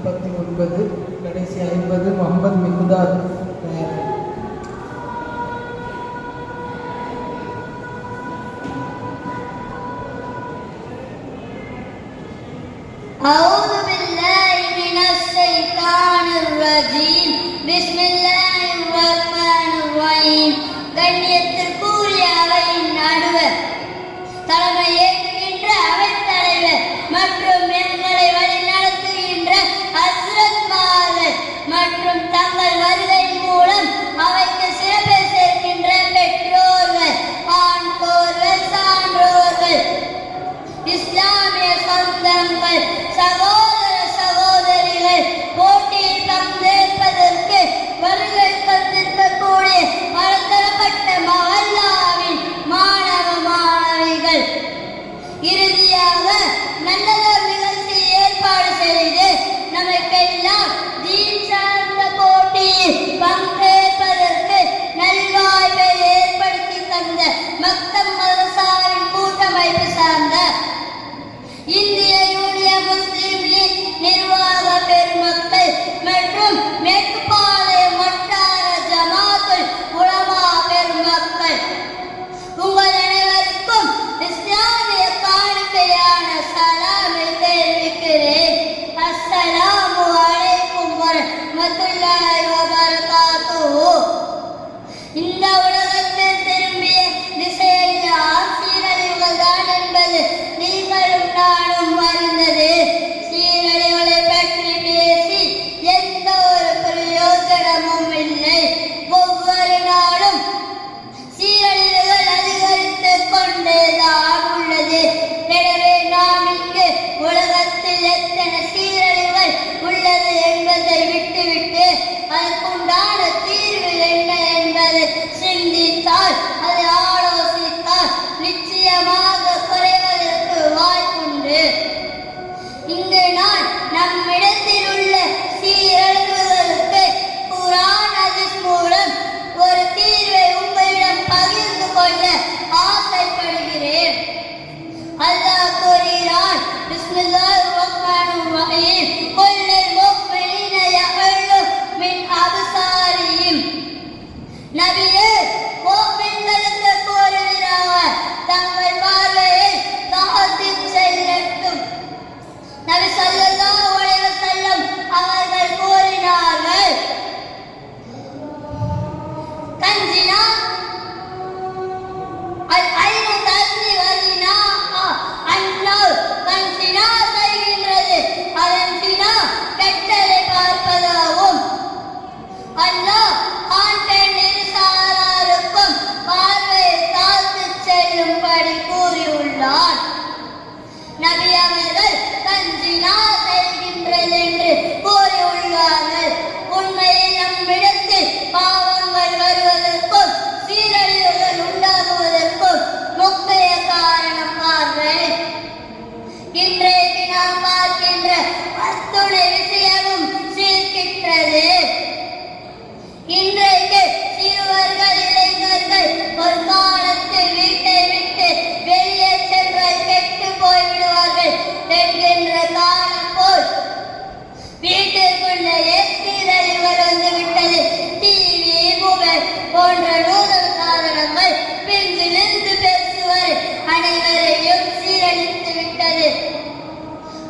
49 கடைசி 50 முகமது மிகுதார் தயார். أعوذ بالله من الشيطان الرجيم بسم الله الرحمن الرحيم கண்ணியத்திற்குரிய அவையின் நடுவர் தலைமை ஏற்கின்ற அவைத் தலைவர் மற்றும் எங்களை வழிநடத்துகின்ற ஹஸ்ரத்மார்கள் மற்றும் தங்கள் வருகை மூலம் அவைக்கு சிறப்பு சேர்க்கின்ற பெற்றோர்கள், ஆண்போர்கள், சான்றோர்கள், இஸ்லாமிய சொந்தங்கள், சகோதர சகோதரிகள், போட்டியில் பங்கேற்பதற்கு வருகை தந்திருக்கக்கூடிய பலதரப்பட்ட மஹல்லாவின் மாணவ மாணவிகள், இறுதியாக நல்லதொரு நிகழ்ச்சி ஏற்பாடு செய்து நமக்கெல்லாம் தீன் சார்ந்த போட்டியில் பங்கேற்பதற்கு நல்வாய்ப்பை ஏற்படுத்தி தந்த மக்தப் மதரசாவின் கூட்டமைப்பு சார்ந்த இந்திய யூனியன் முஸ்லிம் லீக் நிர்வாக பெருமக்கள் மற்றும் மேட்டுப்பாளையம் வட்டார ஜமாத்துல் உலமா பெருமக்கள், உங்கள் அனைவருக்கும் இஸ்லாமிய காணிக்கையான சலாமை தெரிவிக்கிறேன். அஸ்ஸலாமு அலைக்கும் வரஹ்மத்துல்லாஹி வபரகாத்துஹு. இந்த உலகத்தில் திரும்பிய திசையெல்லாம் சீரழிவுகள் தான் என்பது நீங்களும் நானும் அறிந்தது. சீரழிவுகளை பற்றி பேசி எந்த ஒரு பிரயோஜனமும் இல்லை. ஒவ்வொரு நாளும் சீரழிவுகள் அதிகரித்துக் கொண்டேதான் உள்ளது. எனவே நாம் இங்கு உலகத்தில் எத்தனை சீரழிவுகள் உள்ளது என்பதை விட்டுவிட்டு அதற்குண்டான தீர்வு என்ன என்பதை சிந்தித்தால், அதை ஆலோசித்தால் நிச்சயமாக குறைவதற்கு வாய்ப்புண்டு. இங்கு நான் நம்மிடத்தில் உள்ள சீரழிவுகளுக்கு குர்ஆன் ஹதீஸ் மூலம் ஒரு தீர்வை உங்களிடம் பகிர்ந்து கொள்ள ஆசைப்படுகிறேன். அல்லாஹ் கூறுகிறான், பிஸ்மில்லாஹிர் ரஹ்மானிர் ரஹீம், குல்லில் முஃமினீன யஹுல்லு மின் அப்சாரிஹிம். நபியே, முஃமின்களுக்கு கூறுகிறார், தங்கள் பார்வையை தாழ்த்தி செல்லட்டும். நபி ஸல்லல்லாஹு அலைஹி வஸல்லம் அவர்கள் கூறினார்கள், கஞ்சினா ஐந்து தண்ணி வலினா அண்ணால் கஞ்சினா செய்கின்றது, அதன் சினா கெட்டலை பார்ப்பதாகும். அல்லாஹ் ஆண் பெண் இருசாராருக்கும் பார்வையை தாழ்த்தி செல்லும்படி கூறியுள்ளார். நபி அவர்கள் கஞ்சினா செய்கின்றது என்று கூறியுள்ளார்கள். உண்மையில் நம்மிடத்தில் பாவங்கள் வருவதற்கும் சீரழிவுகள் உண்டாகுவதற்கும் முக்கிய காரணம் பார்வை. இன்றைக்கு நாம் பார்க்கின்ற அத்துணை விஷயமும் சீர்கின்றது. இன்றைக்கு சிறுவர்கள், இளைஞர்கள் ஒரு காலத்தில் வீட்டை விட்டு வெளியே சென்றால் கெட்டு போய்விடுவார்கள் என்கின்ற காலம் போல் வீட்டிற்குள்ளேயே சீரழிவுகள் வந்துவிட்டது. டிவி, மொபைல் போன்ற நூதன சாதனங்கள் பின்னிருந்து பேசுவர் அனைவரையும் சீரழித்து விட்டது.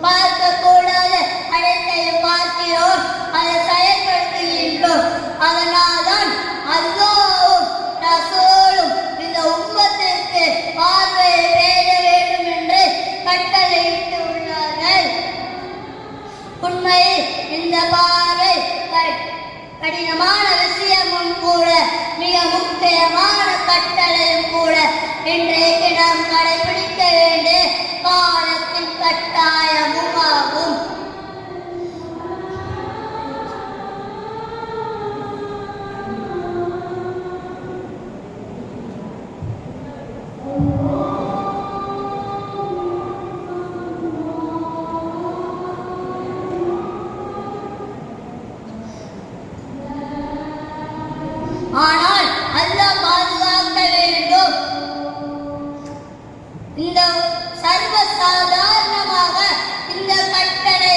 பார்க்கக்கூடாத அனைத்தையும் பார்க்கிறோம், அதை செயல்படுத்துகின்றோம். அதனால்தான் அல்லாஹ்வும் ரசூலும் இந்த உம்மத்திற்கு பார்வையை பேண வேண்டும் என்று கட்டளையிட்டு உள்ளார்கள். உண்மையில் இந்த பார்வை கடினமான விஷயமும் கூட, மிக முக்கியமான கட்டளையும் கூட. இன்றைக்கு நாம் கடைபிடிக்க வேண்டிய காலத்தின் கட்டாயமும் ஆகும். ஆனால் அல்லாஹ் பாதுகாக்க வேண்டும். இந்த சர்வ சாதாரணமாக இந்த கட்டளை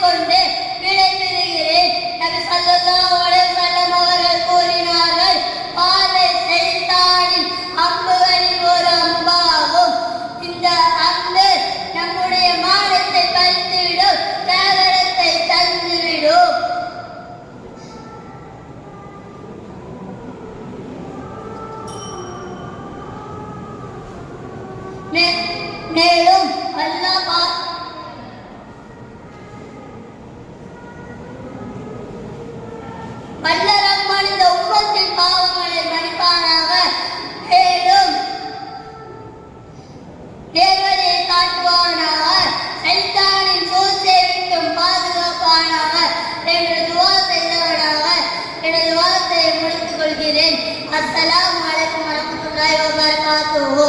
கூறிக்கொண்டு விடைபெறுகிறேன். நபி ஸல்லல்லாஹு அலைஹி வஸல்லம் அவர்கள் கூறினார்கள், பார்வை ஷைத்தானின் அம்புகளில் ஒரு அம்பாகும். இந்த அம்பு நம்முடைய மானத்தை பறித்துவிடும், கேவலத்தை தந்துவிடும். மேலும் அல்லாஹ் வல்ல ரஹ்மான் இந்த உம்மத்தின் பாவங்களை மன்னிப்பானாக. மேலும் நேர்வழியை காட்டுவானாக, ஷைத்தானின் சூழ்ச்சியை விட்டும் பாதுகாப்பானாக என்று துஆ செய்தவனாக எனது வார்த்தையை முடித்துக் கொள்கிறேன். அஸ்ஸலாமு அலைக்கும் வரஹ்மத்துல்லாஹி வபரகாத்துஹு.